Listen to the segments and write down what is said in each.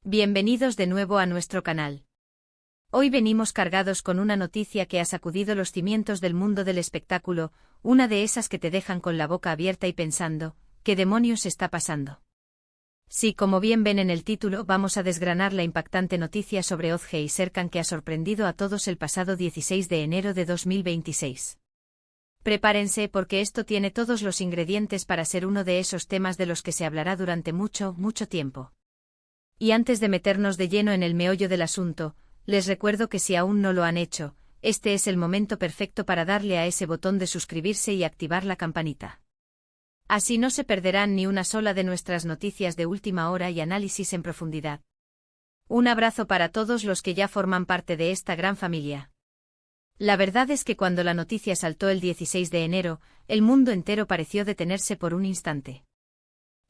Bienvenidos de nuevo a nuestro canal. Hoy venimos cargados con una noticia que ha sacudido los cimientos del mundo del espectáculo, una de esas que te dejan con la boca abierta y pensando, ¿qué demonios está pasando? Sí, como bien ven en el título, vamos a desgranar la impactante noticia sobre O.J. Serkan que ha sorprendido a todos el pasado 16 de enero de 2026. Prepárense porque esto tiene todos los ingredientes para ser uno de esos temas de los que se hablará durante mucho tiempo. Y antes de meternos de lleno en el meollo del asunto, les recuerdo que si aún no lo han hecho, este es el momento perfecto para darle a ese botón de suscribirse y activar la campanita. Así no se perderán ni una sola de nuestras noticias de última hora y análisis en profundidad. Un abrazo para todos los que ya forman parte de esta gran familia. La verdad es que cuando la noticia saltó el 16 de enero, el mundo entero pareció detenerse por un instante.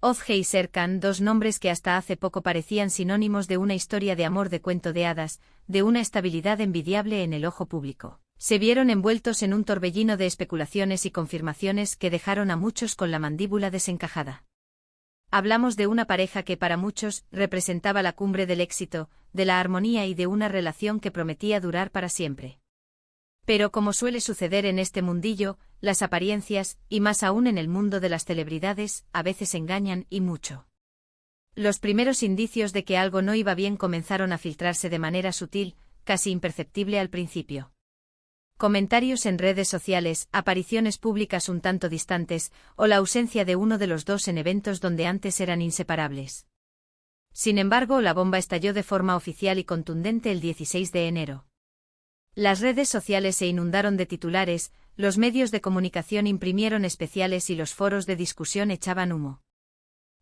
O.J. y Serkan, dos nombres que hasta hace poco parecían sinónimos de una historia de amor de cuento de hadas, de una estabilidad envidiable en el ojo público, se vieron envueltos en un torbellino de especulaciones y confirmaciones que dejaron a muchos con la mandíbula desencajada. Hablamos de una pareja que para muchos representaba la cumbre del éxito, de la armonía y de una relación que prometía durar para siempre. Pero como suele suceder en este mundillo, las apariencias, y más aún en el mundo de las celebridades, a veces engañan y mucho. Los primeros indicios de que algo no iba bien comenzaron a filtrarse de manera sutil, casi imperceptible al principio. Comentarios en redes sociales, apariciones públicas un tanto distantes, o la ausencia de uno de los dos en eventos donde antes eran inseparables. Sin embargo, la bomba estalló de forma oficial y contundente el 16 de enero. Las redes sociales se inundaron de titulares, los medios de comunicación imprimieron especiales y los foros de discusión echaban humo.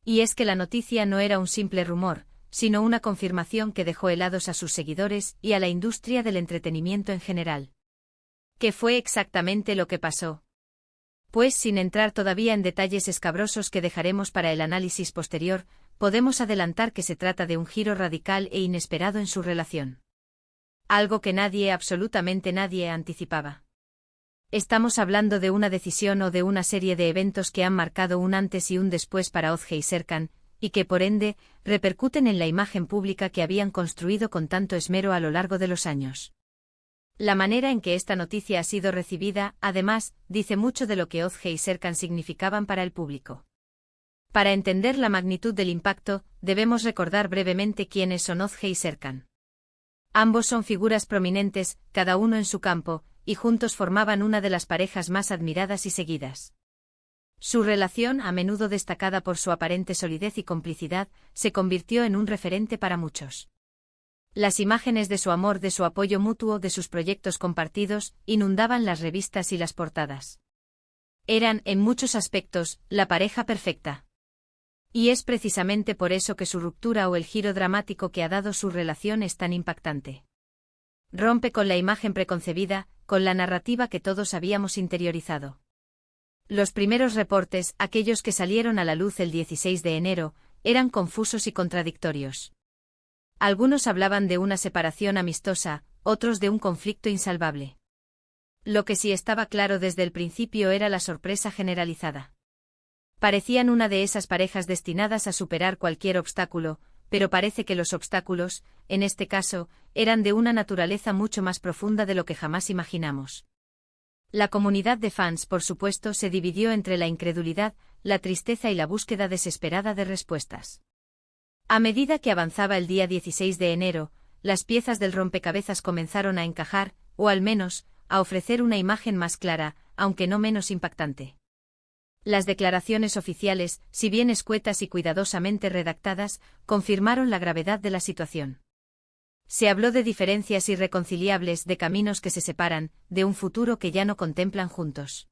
Y es que la noticia no era un simple rumor, sino una confirmación que dejó helados a sus seguidores y a la industria del entretenimiento en general. ¿Qué fue exactamente lo que pasó? Pues sin entrar todavía en detalles escabrosos que dejaremos para el análisis posterior, podemos adelantar que se trata de un giro radical e inesperado en su relación. Algo que nadie, absolutamente nadie, anticipaba. Estamos hablando de una decisión o de una serie de eventos que han marcado un antes y un después para O.J. y Serkan, y que por ende, repercuten en la imagen pública que habían construido con tanto esmero a lo largo de los años. La manera en que esta noticia ha sido recibida, además, dice mucho de lo que O.J. y Serkan significaban para el público. Para entender la magnitud del impacto, debemos recordar brevemente quiénes son O.J. y Serkan. Ambos son figuras prominentes, cada uno en su campo, y juntos formaban una de las parejas más admiradas y seguidas. Su relación, a menudo destacada por su aparente solidez y complicidad, se convirtió en un referente para muchos. Las imágenes de su amor, de su apoyo mutuo, de sus proyectos compartidos, inundaban las revistas y las portadas. Eran, en muchos aspectos, la pareja perfecta. Y es precisamente por eso que su ruptura o el giro dramático que ha dado su relación es tan impactante. Rompe con la imagen preconcebida, con la narrativa que todos habíamos interiorizado. Los primeros reportes, aquellos que salieron a la luz el 16 de enero, eran confusos y contradictorios. Algunos hablaban de una separación amistosa, otros de un conflicto insalvable. Lo que sí estaba claro desde el principio era la sorpresa generalizada. Parecían una de esas parejas destinadas a superar cualquier obstáculo, pero parece que los obstáculos, en este caso, eran de una naturaleza mucho más profunda de lo que jamás imaginamos. La comunidad de fans, por supuesto, se dividió entre la incredulidad, la tristeza y la búsqueda desesperada de respuestas. A medida que avanzaba el día 16 de enero, las piezas del rompecabezas comenzaron a encajar, o al menos, a ofrecer una imagen más clara, aunque no menos impactante. Las declaraciones oficiales, si bien escuetas y cuidadosamente redactadas, confirmaron la gravedad de la situación. Se habló de diferencias irreconciliables, de caminos que se separan, de un futuro que ya no contemplan juntos.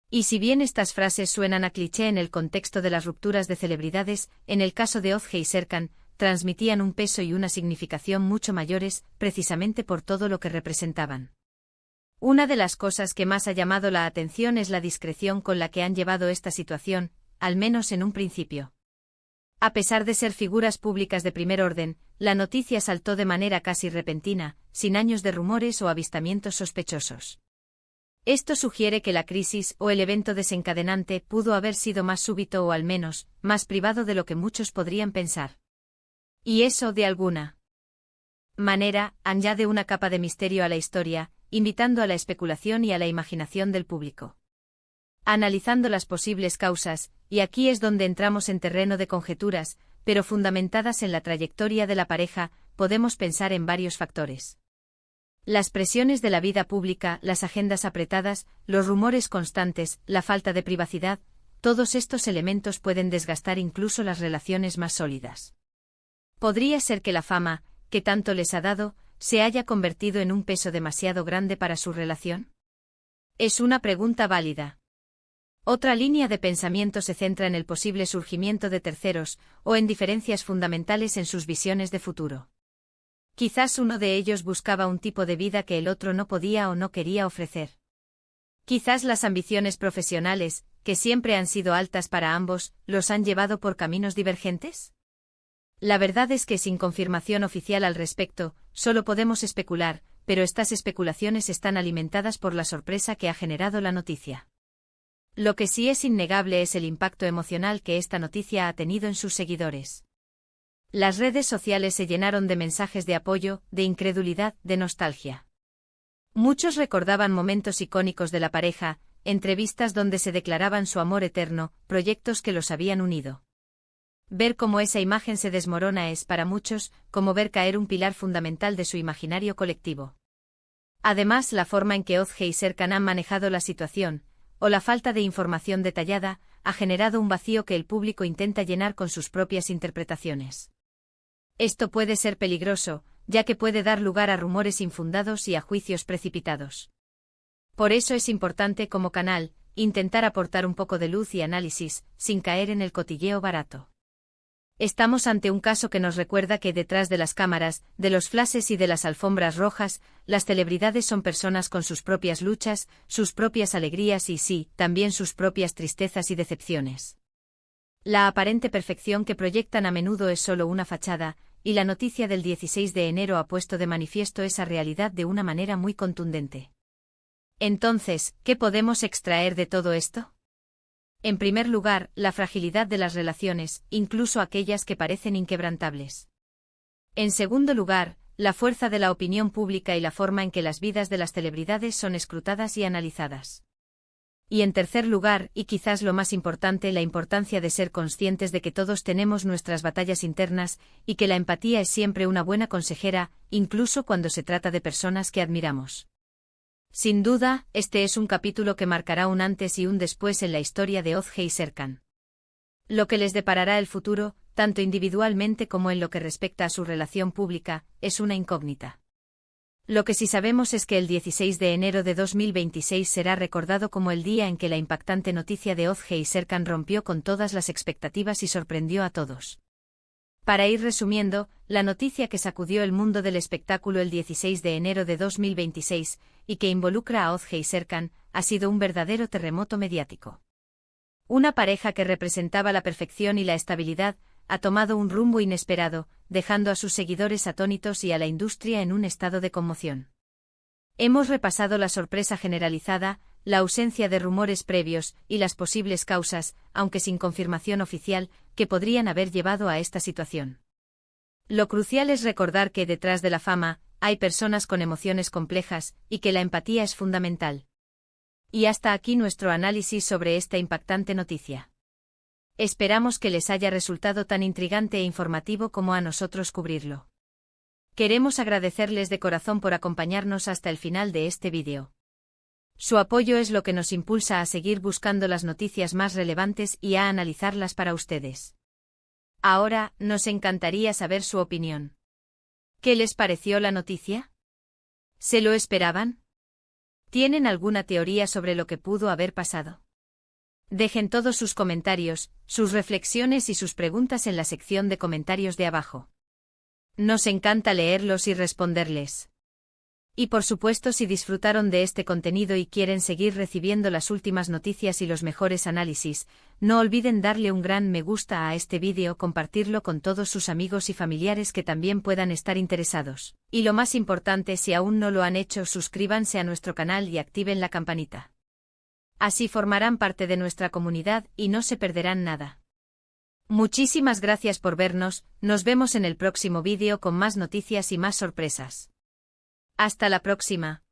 Y si bien estas frases suenan a cliché en el contexto de las rupturas de celebridades, en el caso de O.J. y Serkan, transmitían un peso y una significación mucho mayores, precisamente por todo lo que representaban. Una de las cosas que más ha llamado la atención es la discreción con la que han llevado esta situación, al menos en un principio. A pesar de ser figuras públicas de primer orden, la noticia saltó de manera casi repentina, sin años de rumores o avistamientos sospechosos. Esto sugiere que la crisis o el evento desencadenante pudo haber sido más súbito o al menos, más privado de lo que muchos podrían pensar. Y eso, de alguna manera, añade una capa de misterio a la historia, invitando a la especulación y a la imaginación del público. Analizando las posibles causas, y aquí es donde entramos en terreno de conjeturas, pero fundamentadas en la trayectoria de la pareja, podemos pensar en varios factores. Las presiones de la vida pública, las agendas apretadas, los rumores constantes, la falta de privacidad, todos estos elementos pueden desgastar incluso las relaciones más sólidas. Podría ser que la fama, que tanto les ha dado, se haya convertido en un peso demasiado grande para su relación. Es una pregunta válida. Otra línea de pensamiento se centra en el posible surgimiento de terceros, o en diferencias fundamentales en sus visiones de futuro. Quizás uno de ellos buscaba un tipo de vida que el otro no podía o no quería ofrecer. Quizás las ambiciones profesionales, que siempre han sido altas para ambos, los han llevado por caminos divergentes. La verdad es que sin confirmación oficial al respecto, solo podemos especular, pero estas especulaciones están alimentadas por la sorpresa que ha generado la noticia. Lo que sí es innegable es el impacto emocional que esta noticia ha tenido en sus seguidores. Las redes sociales se llenaron de mensajes de apoyo, de incredulidad, de nostalgia. Muchos recordaban momentos icónicos de la pareja, entrevistas donde se declaraban su amor eterno, proyectos que los habían unido. Ver cómo esa imagen se desmorona es para muchos como ver caer un pilar fundamental de su imaginario colectivo. Además, la forma en que Ozge y Serkan han manejado la situación, o la falta de información detallada, ha generado un vacío que el público intenta llenar con sus propias interpretaciones. Esto puede ser peligroso, ya que puede dar lugar a rumores infundados y a juicios precipitados. Por eso es importante como canal, intentar aportar un poco de luz y análisis, sin caer en el cotilleo barato. Estamos ante un caso que nos recuerda que detrás de las cámaras, de los flashes y de las alfombras rojas, las celebridades son personas con sus propias luchas, sus propias alegrías y sí, también sus propias tristezas y decepciones. La aparente perfección que proyectan a menudo es solo una fachada, y la noticia del 16 de enero ha puesto de manifiesto esa realidad de una manera muy contundente. Entonces, ¿qué podemos extraer de todo esto? En primer lugar, la fragilidad de las relaciones, incluso aquellas que parecen inquebrantables. En segundo lugar, la fuerza de la opinión pública y la forma en que las vidas de las celebridades son escrutadas y analizadas. Y en tercer lugar, y quizás lo más importante, la importancia de ser conscientes de que todos tenemos nuestras batallas internas, y que la empatía es siempre una buena consejera, incluso cuando se trata de personas que admiramos. Sin duda, este es un capítulo que marcará un antes y un después en la historia de Ozge y Serkan. Lo que les deparará el futuro, tanto individualmente como en lo que respecta a su relación pública, es una incógnita. Lo que sí sabemos es que el 16 de enero de 2026 será recordado como el día en que la impactante noticia de Ozge y Serkan rompió con todas las expectativas y sorprendió a todos. Para ir resumiendo, la noticia que sacudió el mundo del espectáculo el 16 de enero de 2026, y que involucra a Ozge y Serkan, ha sido un verdadero terremoto mediático. Una pareja que representaba la perfección y la estabilidad, ha tomado un rumbo inesperado, dejando a sus seguidores atónitos y a la industria en un estado de conmoción. Hemos repasado la sorpresa generalizada, la ausencia de rumores previos y las posibles causas, aunque sin confirmación oficial, que podrían haber llevado a esta situación. Lo crucial es recordar que detrás de la fama, hay personas con emociones complejas, y que la empatía es fundamental. Y hasta aquí nuestro análisis sobre esta impactante noticia. Esperamos que les haya resultado tan intrigante e informativo como a nosotros cubrirlo. Queremos agradecerles de corazón por acompañarnos hasta el final de este vídeo. Su apoyo es lo que nos impulsa a seguir buscando las noticias más relevantes y a analizarlas para ustedes. Ahora, nos encantaría saber su opinión. ¿Qué les pareció la noticia? ¿Se lo esperaban? ¿Tienen alguna teoría sobre lo que pudo haber pasado? Dejen todos sus comentarios, sus reflexiones y sus preguntas en la sección de comentarios de abajo. Nos encanta leerlos y responderles. Y por supuesto, si disfrutaron de este contenido y quieren seguir recibiendo las últimas noticias y los mejores análisis, no olviden darle un gran me gusta a este vídeo, compartirlo con todos sus amigos y familiares que también puedan estar interesados. Y lo más importante, si aún no lo han hecho, suscríbanse a nuestro canal y activen la campanita. Así formarán parte de nuestra comunidad y no se perderán nada. Muchísimas gracias por vernos, nos vemos en el próximo vídeo con más noticias y más sorpresas. Hasta la próxima.